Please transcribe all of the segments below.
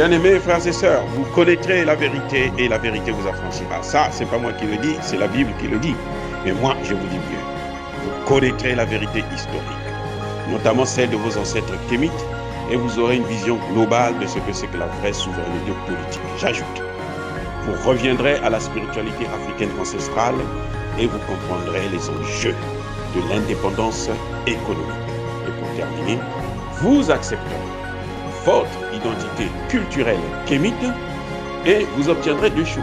Bien-aimés frères et sœurs, vous connaîtrez la vérité et la vérité vous affranchira. Ça, c'est pas moi qui le dis, c'est la Bible qui le dit. Mais moi, je vous dis mieux. Vous connaîtrez la vérité historique, notamment celle de vos ancêtres kémites, et vous aurez une vision globale de ce que c'est que la vraie souveraineté politique. J'ajoute, vous reviendrez à la spiritualité africaine ancestrale et vous comprendrez les enjeux de l'indépendance économique. Et pour terminer, vous accepterez votre identité culturelle kémite et vous obtiendrez deux choses.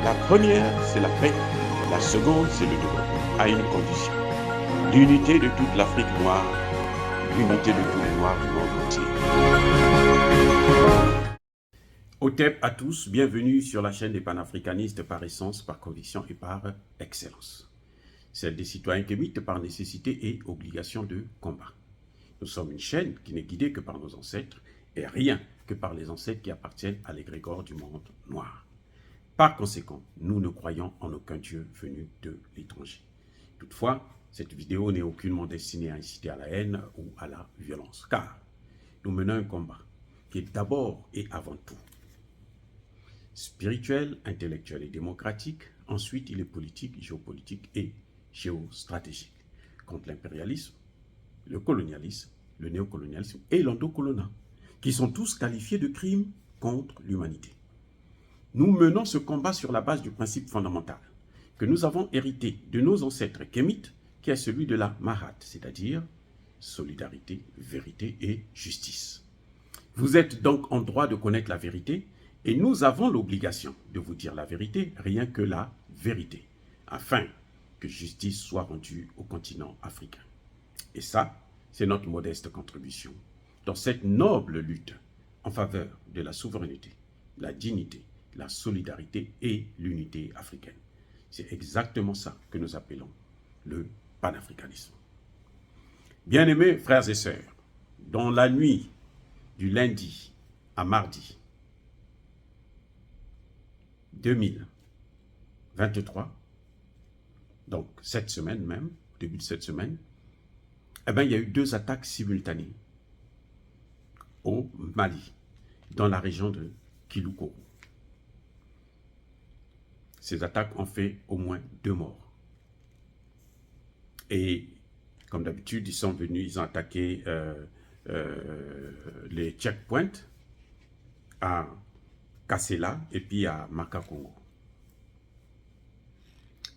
La première, c'est la paix. La seconde, c'est le développement, à une condition. L'unité de toute l'Afrique noire, l'unité de tous les Noirs du monde entier. Otep à tous, bienvenue sur la chaîne des panafricanistes par essence, par conviction et par excellence. Celle des citoyens kémites par nécessité et obligation de combat. Nous sommes une chaîne qui n'est guidée que par nos ancêtres et rien que par les ancêtres qui appartiennent à l'égrégore du monde noir. Par conséquent, nous ne croyons en aucun Dieu venu de l'étranger. Toutefois, cette vidéo n'est aucunement destinée à inciter à la haine ou à la violence, car nous menons un combat qui est d'abord et avant tout spirituel, intellectuel et démocratique. Ensuite, il est politique, géopolitique et géostratégique contre l'impérialisme, le colonialisme, le néocolonialisme et l'endocolonat, qui sont tous qualifiés de crimes contre l'humanité. Nous menons ce combat sur la base du principe fondamental que nous avons hérité de nos ancêtres kémites, qui est celui de la Mahat, c'est-à-dire solidarité, vérité et justice. Vous êtes donc en droit de connaître la vérité et nous avons l'obligation de vous dire la vérité, rien que la vérité, afin que justice soit rendue au continent africain. Et ça, c'est notre modeste contribution dans cette noble lutte en faveur de la souveraineté, la dignité, la solidarité et l'unité africaine. C'est exactement ça que nous appelons le panafricanisme. Bien-aimés frères et sœurs, dans la nuit du lundi à mardi 2023, donc cette semaine même, début de cette semaine, eh bien, il y a eu 2 attaques simultanées au Mali, dans la région de Kiloukoro. Ces attaques ont fait au moins 2 morts. Et comme d'habitude, ils sont venus, ils ont attaqué les checkpoints à Kassela et puis à Makakongo.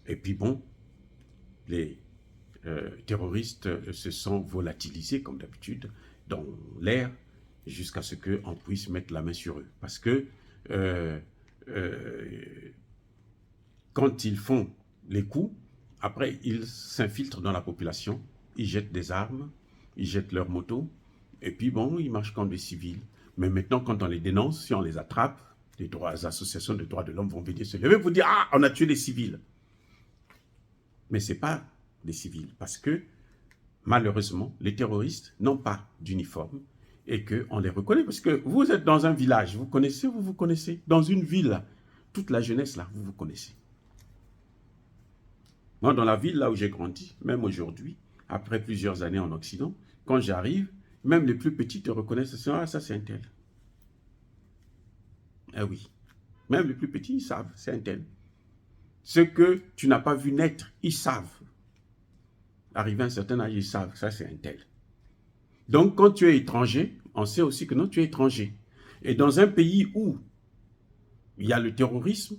Et puis bon, les terroristes se sont volatilisés comme d'habitude dans l'air jusqu'à ce qu'on puisse mettre la main sur eux. Parce que quand ils font les coups, après ils s'infiltrent dans la population, ils jettent des armes, ils jettent leurs motos, et puis bon, ils marchent comme des civils. Mais maintenant, quand on les dénonce, si on les attrape, les associations de droits de l'homme vont venir se lever pour dire « Ah, on a tué les civils ». Mais ce n'est pas des civils, parce que malheureusement, les terroristes n'ont pas d'uniforme et qu'on les reconnaît. Parce que vous êtes dans un village, vous connaissez, vous vous connaissez. Dans une ville, toute la jeunesse là, vous vous connaissez. Moi, dans la ville là où j'ai grandi, même aujourd'hui, après plusieurs années en Occident, quand j'arrive, même les plus petits te reconnaissent. Ah, ça c'est un tel. Eh oui. Même les plus petits, ils savent, c'est un tel. Ce que tu n'as pas vu naître, ils savent. Arrivé à un certain âge, ils savent, ça c'est un tel. Donc, quand tu es étranger, on sait aussi que non, tu es étranger. Et dans un pays où il y a le terrorisme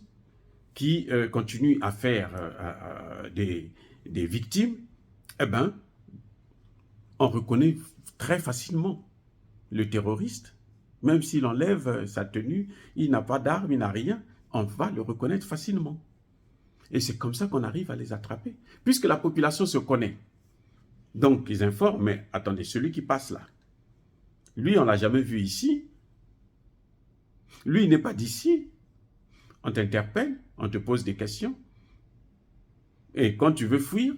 qui continue à faire des victimes, eh bien, on reconnaît très facilement le terroriste. Même s'il enlève sa tenue, il n'a pas d'armes, il n'a rien, on va le reconnaître facilement. Et c'est comme ça qu'on arrive à les attraper. Puisque la population se connaît. Donc, ils informent, mais attendez, celui qui passe là, lui, on ne l'a jamais vu ici. Lui, il n'est pas d'ici. On t'interpelle, on te pose des questions. Et quand tu veux fuir,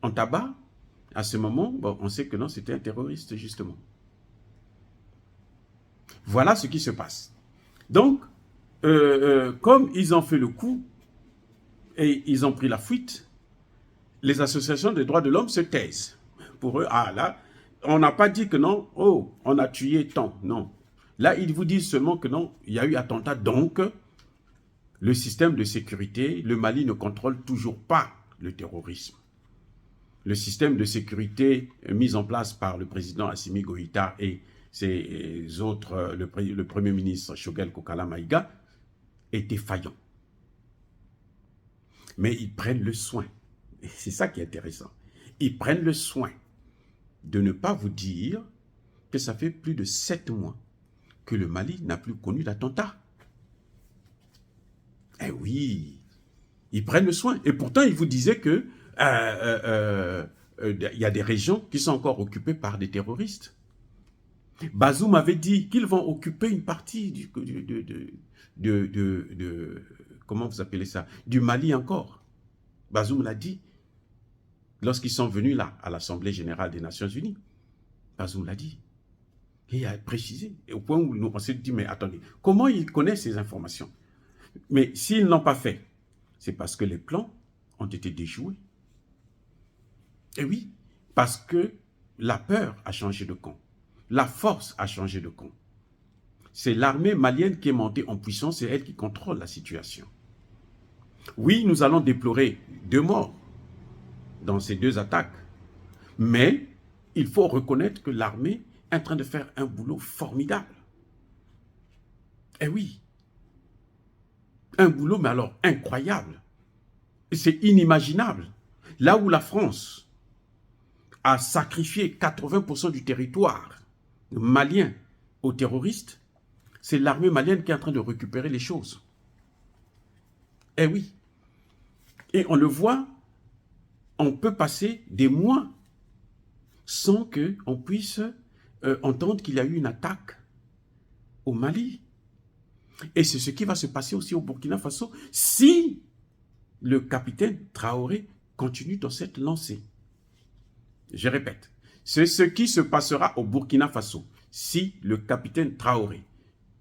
on t'abat. À ce moment, bon, on sait que non, c'était un terroriste, justement. Voilà ce qui se passe. Donc, comme ils ont fait le coup, et ils ont pris la fuite, les associations des droits de l'homme se taisent. Pour eux, ah là, on n'a pas dit que non, oh, on a tué tant, non. Là, ils vous disent seulement que non, il y a eu attentat, donc le système de sécurité, le Mali ne contrôle toujours pas le terrorisme. Le système de sécurité mis en place par le président Assimi Goïta et ses autres, le premier ministre Choguel Kokala Maïga, est défaillant. Mais ils prennent le soin, et c'est ça qui est intéressant, ils prennent le soin de ne pas vous dire que ça fait plus de 7 mois que le Mali n'a plus connu d'attentat. Eh oui, ils prennent le soin. Et pourtant, ils vous disaient que y a des régions qui sont encore occupées par des terroristes. Bazoum avait dit qu'ils vont occuper une partie comment vous appelez ça, du Mali encore. Bazoum l'a dit lorsqu'ils sont venus là, à l'Assemblée générale des Nations Unies. Bazoum l'a dit. Et il a précisé, et au point où nous on s'est dit, mais attendez, comment ils connaissent ces informations? Mais s'ils n'ont pas fait, c'est parce que les plans ont été déjoués. Et oui, parce que la peur a changé de camp. La force a changé de camp. C'est l'armée malienne qui est montée en puissance, c'est elle qui contrôle la situation. Oui, nous allons déplorer 2 morts dans ces 2 attaques, mais il faut reconnaître que l'armée est en train de faire un boulot formidable. Eh oui, un boulot, mais alors incroyable. C'est inimaginable. Là où la France a sacrifié 80% du territoire malien aux terroristes, c'est l'armée malienne qui est en train de récupérer les choses. Eh oui. Et on le voit, on peut passer des mois sans qu'on puisse entendre qu'il y a eu une attaque au Mali. Et c'est ce qui va se passer aussi au Burkina Faso si le capitaine Traoré continue dans cette lancée. Je répète, c'est ce qui se passera au Burkina Faso si le capitaine Traoré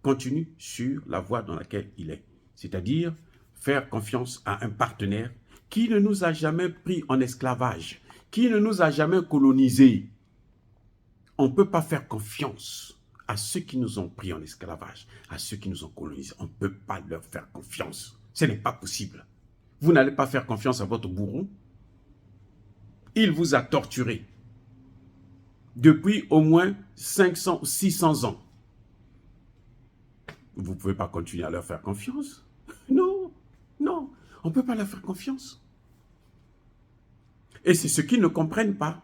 continue sur la voie dans laquelle il est. C'est-à-dire faire confiance à un partenaire qui ne nous a jamais pris en esclavage, qui ne nous a jamais colonisés. On ne peut pas faire confiance à ceux qui nous ont pris en esclavage, à ceux qui nous ont colonisés. On ne peut pas leur faire confiance. Ce n'est pas possible. Vous n'allez pas faire confiance à votre bourreau. Il vous a torturé depuis au moins 500 ou 600 ans. Vous ne pouvez pas continuer à leur faire confiance. Non, non, on ne peut pas leur faire confiance. Et c'est ce qu'ils ne comprennent pas.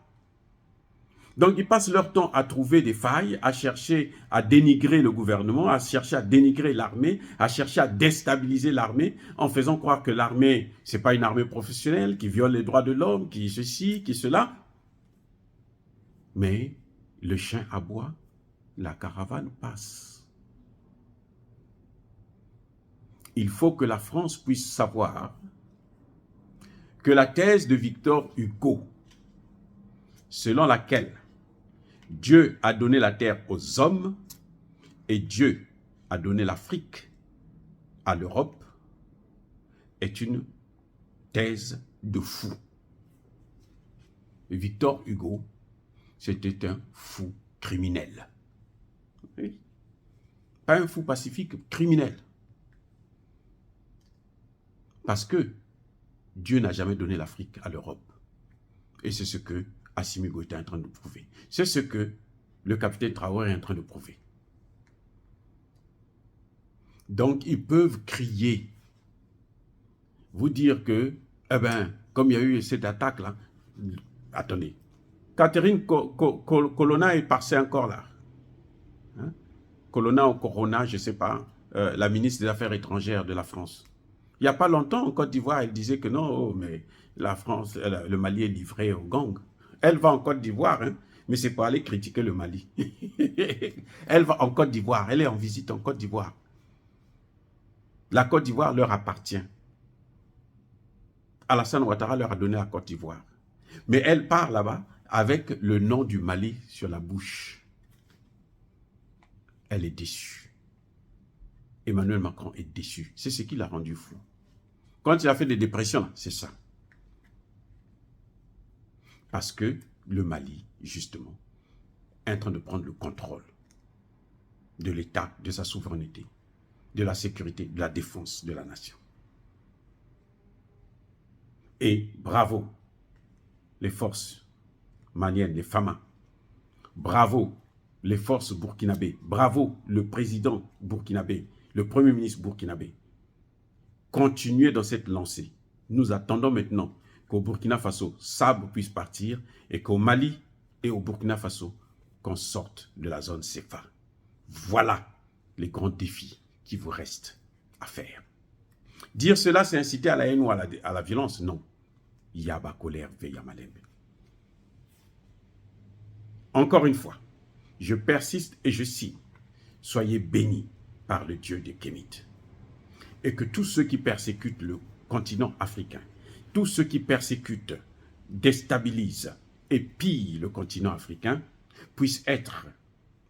Donc, ils passent leur temps à trouver des failles, à chercher à dénigrer le gouvernement, à chercher à dénigrer l'armée, à chercher à déstabiliser l'armée, en faisant croire que l'armée, ce n'est pas une armée professionnelle, qui viole les droits de l'homme, qui ceci, qui cela. Mais le chien aboie, la caravane passe. Il faut que la France puisse savoir que la thèse de Victor Hugo, selon laquelle Dieu a donné la terre aux hommes et Dieu a donné l'Afrique à l'Europe, est une thèse de fou. Victor Hugo, c'était un fou criminel. Oui. Pas un fou pacifique, criminel. Parce que Dieu n'a jamais donné l'Afrique à l'Europe. Et c'est ce que Assimi Goïta est en train de prouver. C'est ce que le capitaine Traoré est en train de prouver. Donc, ils peuvent crier, vous dire que, eh bien, comme il y a eu cette attaque-là, attendez, Catherine Colonna est passée encore là. Hein? Colonna ou Corona, je ne sais pas, la ministre des Affaires étrangères de la France. Il n'y a pas longtemps, en Côte d'Ivoire, elle disait que non, oh, mais la France, le Mali est livré aux gangs. Elle va en Côte d'Ivoire, hein, mais c'est pour aller critiquer le Mali. Elle va en Côte d'Ivoire, elle est en visite en Côte d'Ivoire. La Côte d'Ivoire leur appartient. Alassane Ouattara leur a donné la Côte d'Ivoire. Mais elle part là-bas avec le nom du Mali sur la bouche. Elle est déçue. Emmanuel Macron est déçu. C'est ce qui l'a rendu fou. Quand il a fait des dépressions, c'est ça. Parce que le Mali, justement, est en train de prendre le contrôle. de l'État, de sa souveraineté, de la sécurité, de la défense de la nation. Et bravo les forces maliennes, les FAMA, bravo les forces burkinabées, bravo le président burkinabé, le premier ministre burkinabé. Continuez dans cette lancée. Nous attendons maintenant qu'au Burkina Faso, Sabre puisse partir et qu'au Mali et au Burkina Faso, qu'on sorte de la zone CFA. Voilà les grands défis qui vous restent à faire. Dire cela, c'est inciter à la haine ou à la violence? Non. Yaba colère veille à Malembe. Encore une fois, je persiste et je signe. Soyez bénis par le Dieu des Kémites. Et que tous ceux qui persécutent le continent africain, tous ceux qui persécutent, déstabilisent et pillent le continent africain, puissent être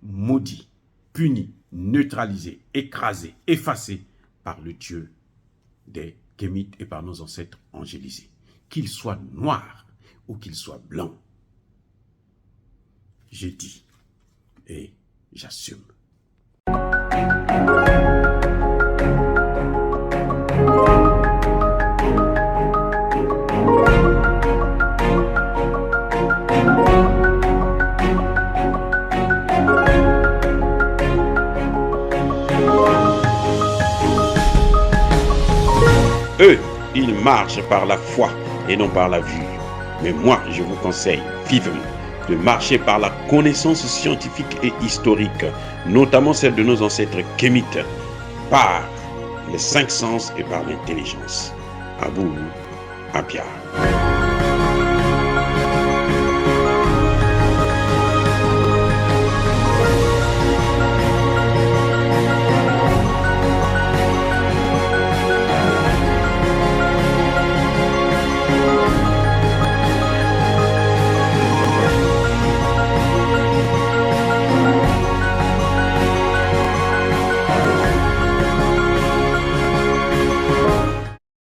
maudits, punis, neutralisés, écrasés, effacés par le Dieu des Kémites et par nos ancêtres angélisés. Qu'ils soient noirs ou qu'ils soient blancs. J'ai dit et j'assume. Eux, ils marchent par la foi et non par la vue. Mais moi, je vous conseille vivement de marcher par la connaissance scientifique et historique, notamment celle de nos ancêtres kémites, par les 5 sens et par l'intelligence. Abou Abia.